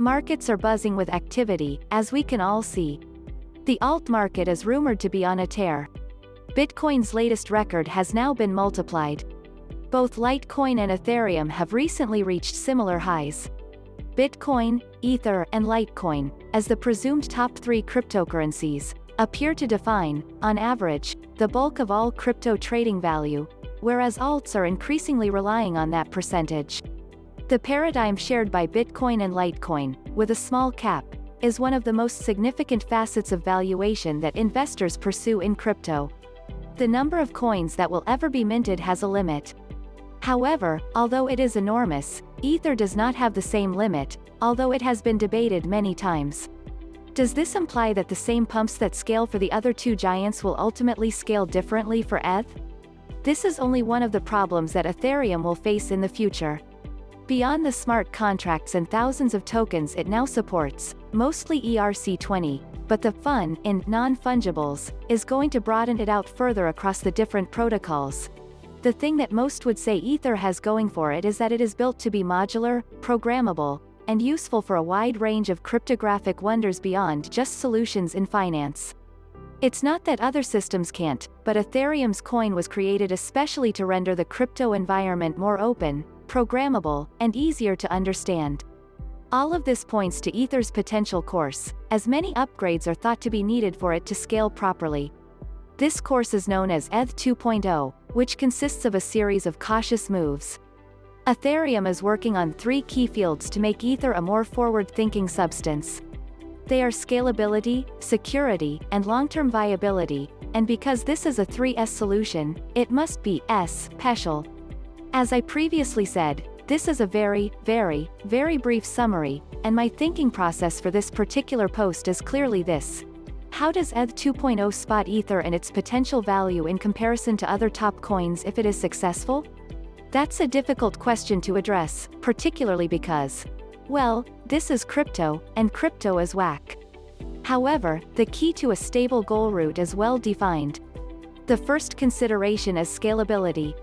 Markets are buzzing with activity, as we can all see. The alt market is rumored to be on a tear. Bitcoin's latest record has now been multiplied. Both Litecoin and Ethereum have recently reached similar highs. Bitcoin, Ether, and Litecoin, as the presumed top 3 cryptocurrencies, appear to define, on average, the bulk of all crypto trading value, whereas alts are increasingly relying on that percentage. The paradigm shared by Bitcoin and Litecoin, with a small cap, is one of the most significant facets of valuation that investors pursue in crypto. The number of coins that will ever be minted has a limit. However, although it is enormous, Ether does not have the same limit, although it has been debated many times. Does this imply that the same pumps that scale for the other two giants will ultimately scale differently for ETH? This is only one of the problems that Ethereum will face in the future. Beyond the smart contracts and thousands of tokens it now supports, mostly ERC20, but the fun in non-fungibles is going to broaden it out further across the different protocols. The thing that most would say Ether has going for it is that it is built to be modular, programmable, and useful for a wide range of cryptographic wonders beyond just solutions in finance. It's not that other systems can't, but Ethereum's coin was created especially to render the crypto environment more open, programmable, and easier to understand. All of this points to Ether's potential course, as many upgrades are thought to be needed for it to scale properly. This course is known as ETH 2.0, which consists of a series of cautious moves. Ethereum is working on 3 key fields to make Ether a more forward-thinking substance. They are scalability, security, and long-term viability, and because this is a 3S solution, it must be special. As I previously said, this is a very brief summary, and my thinking process for this particular post is clearly this. How does ETH 2.0 spot Ether and its potential value in comparison to other top coins if it is successful? That's a difficult question to address, particularly because, well, this is crypto, and crypto is whack. However, the key to a stable goal route is well defined. The first consideration is scalability.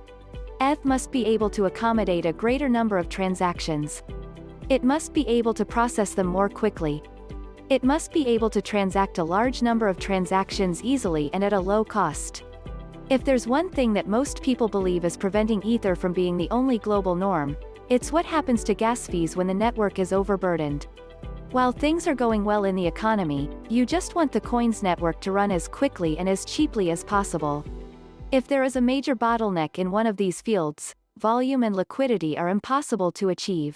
ETH must be able to accommodate a greater number of transactions. It must be able to process them more quickly. It must be able to transact a large number of transactions easily and at a low cost. If there's one thing that most people believe is preventing Ether from being the only global norm, it's what happens to gas fees when the network is overburdened. While things are going well in the economy, you just want the coin's network to run as quickly and as cheaply as possible. If there is a major bottleneck in one of these fields, volume and liquidity are impossible to achieve.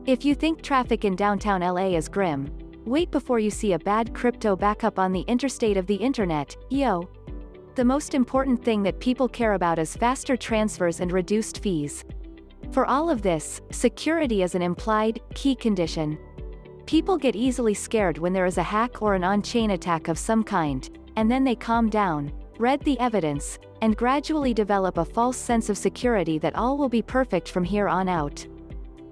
If you think traffic in downtown LA is grim, wait before you see a bad crypto backup on the interstate of the internet, yo. The most important thing that people care about is faster transfers and reduced fees. For all of this, security is an implied, key condition. People get easily scared when there is a hack or an on-chain attack of some kind, and then they calm down, read the evidence, and gradually develop a false sense of security that all will be perfect from here on out.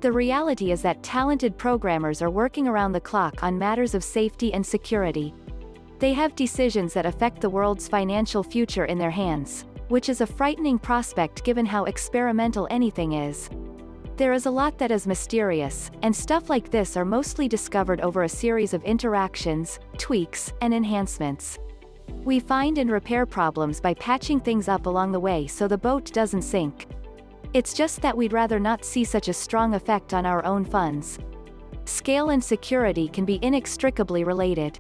The reality is that talented programmers are working around the clock on matters of safety and security. They have decisions that affect the world's financial future in their hands, which is a frightening prospect given how experimental anything is. There is a lot that is mysterious, and stuff like this are mostly discovered over a series of interactions, tweaks, and enhancements. We find and repair problems by patching things up along the way so the boat doesn't sink. It's just that we'd rather not see such a strong effect on our own funds. Scale and security can be inextricably related.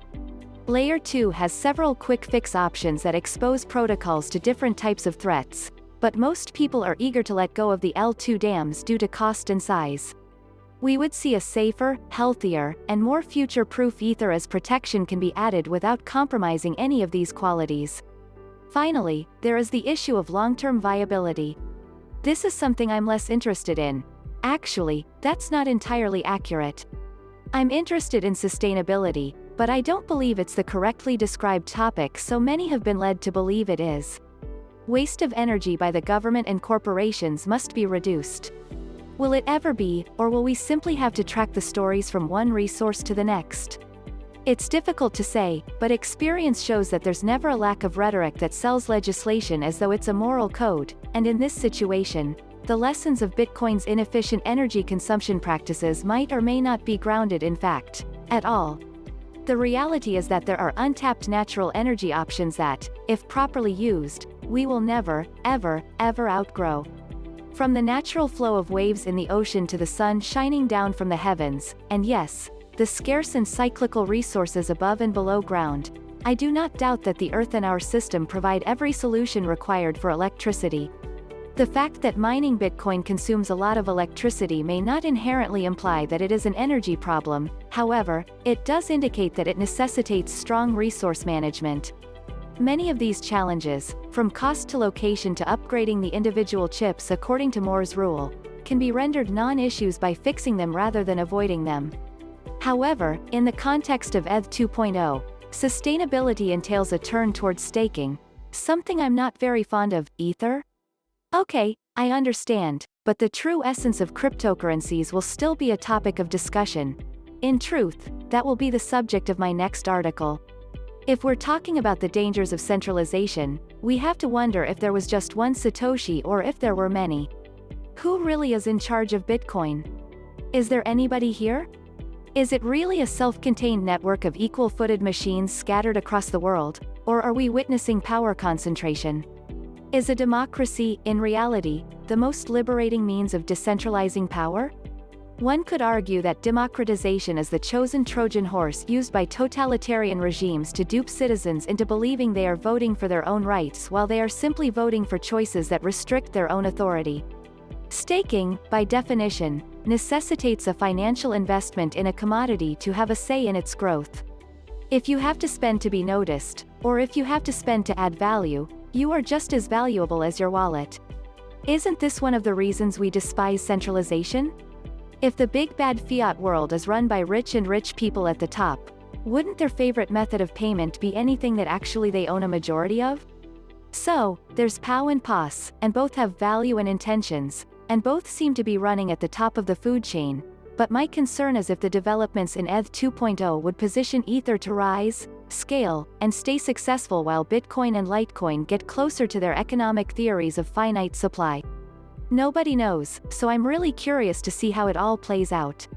Layer 2 has several quick fix options that expose protocols to different types of threats, but most people are eager to let go of the L2 dams due to cost and size. We would see a safer, healthier, and more future-proof Ether as protection can be added without compromising any of these qualities. Finally, there is the issue of long-term viability. This is something I'm less interested in. Actually, that's not entirely accurate. I'm interested in sustainability, but I don't believe it's the correctly described topic so many have been led to believe it is. Waste of energy by the government and corporations must be reduced. Will it ever be, or will we simply have to track the stories from one resource to the next? It's difficult to say, but experience shows that there's never a lack of rhetoric that sells legislation as though it's a moral code, and in this situation, the lessons of Bitcoin's inefficient energy consumption practices might or may not be grounded in fact at all. The reality is that there are untapped natural energy options that, if properly used, we will never, ever, ever outgrow. From the natural flow of waves in the ocean to the sun shining down from the heavens, and yes, the scarce and cyclical resources above and below ground, I do not doubt that the Earth and our system provide every solution required for electricity. The fact that mining Bitcoin consumes a lot of electricity may not inherently imply that it is an energy problem, however, it does indicate that it necessitates strong resource management. Many of these challenges, from cost to location to upgrading the individual chips according to Moore's rule, can be rendered non-issues by fixing them rather than avoiding them. However, in the context of ETH 2.0, sustainability entails a turn towards staking, something I'm not very fond of. Ether? Okay, I understand, but the true essence of cryptocurrencies will still be a topic of discussion. In truth, that will be the subject of my next article. If we're talking about the dangers of centralization, we have to wonder if there was just one Satoshi or if there were many. Who really is in charge of Bitcoin? Is there anybody here? Is it really a self-contained network of equal-footed machines scattered across the world, or are we witnessing power concentration? Is a democracy, in reality, the most liberating means of decentralizing power? One could argue that democratization is the chosen Trojan horse used by totalitarian regimes to dupe citizens into believing they are voting for their own rights while they are simply voting for choices that restrict their own authority. Staking, by definition, necessitates a financial investment in a commodity to have a say in its growth. If you have to spend to be noticed, or if you have to spend to add value, you are just as valuable as your wallet. Isn't this one of the reasons we despise centralization? If the big bad fiat world is run by rich people at the top, wouldn't their favorite method of payment be anything that actually they own a majority of? So, there's POW and POS, and both have value and intentions, and both seem to be running at the top of the food chain, but my concern is if the developments in ETH 2.0 would position Ether to rise, scale, and stay successful while Bitcoin and Litecoin get closer to their economic theories of finite supply. Nobody knows, so I'm really curious to see how it all plays out.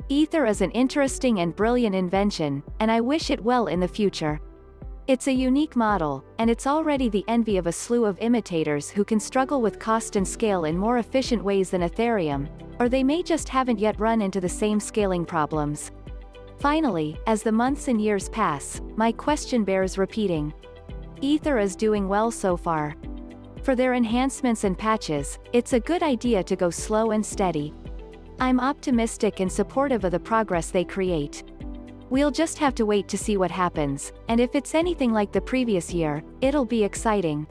Ether is an interesting and brilliant invention, and I wish it well in the future. It's a unique model, and it's already the envy of a slew of imitators who can struggle with cost and scale in more efficient ways than Ethereum, or they may just haven't yet run into the same scaling problems. Finally, as the months and years pass, my question bears repeating. Ether is doing well so far. For their enhancements and patches, it's a good idea to go slow and steady. I'm optimistic and supportive of the progress they create. We'll just have to wait to see what happens, and if it's anything like the previous year, it'll be exciting.